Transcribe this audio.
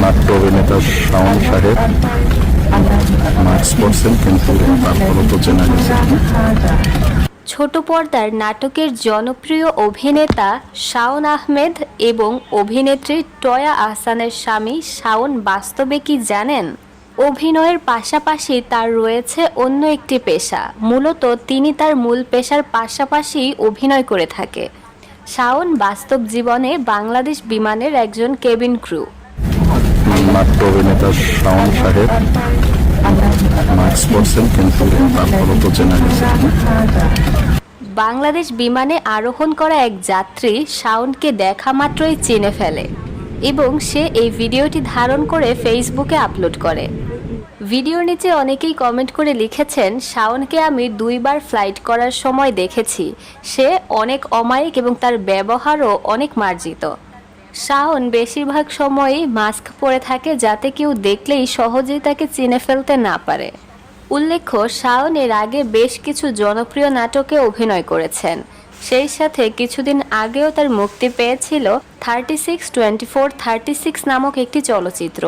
নাট্য অভিনেতা শাওন সাহেব মাস্ক পরছেন, কিন্তু তারপরও তো চেনা গেছে। ছোট পর্দার নাটকের জনপ্রিয় অভিনেতা শাওন আহমেদ এবং অভিনেত্রী টয়া আহসানের স্বামী শাওন বাস্তবে কি জানেন? অভিনয়ের পাশাপাশি তার রয়েছে অন্য একটি পেশা। মূলত তিনি তার মূল পেশার পাশাপাশি অভিনয় করে থাকে। শাওন বাস্তব জীবনে বাংলাদেশ বিমানের একজন কেবিন ক্রু। নাট্য অভিনেতা শাওন সাহেব মাস্ক পরছেন, কিন্তু তারপরও তো চেনা গেছে। বাংলাদেশ বিমানে আরোহণ করা এক যাত্রী শাওনকে দেখা মাত্রই চিনে ফেলে এবং সে এই ভিডিওটি ধারণ করে ফেসবুকে আপলোড করে। ভিডিওর নিচে অনেকেই কমেন্ট করে লিখেছেন, শাওনকে আমি 2 বার ফ্লাইট করার সময় দেখেছি। সে অনেক অমায়িক এবং তার ব্যবহারও অনেক মার্জিত। শাওন বেশিরভাগ সময়ই মাস্ক পরে থাকে যাতে কেউ দেখলেই সহজেই তাকে চিনে ফেলতে না পারে। উল্লেখ্য, শাওন এর আগে বেশ কিছু জনপ্রিয় নাটকে অভিনয় করেছেন। সেই সাথে কিছুদিন আগেও তার মুক্তি পেয়েছিল 36, 24, 36 নামক একটি চলচ্চিত্র।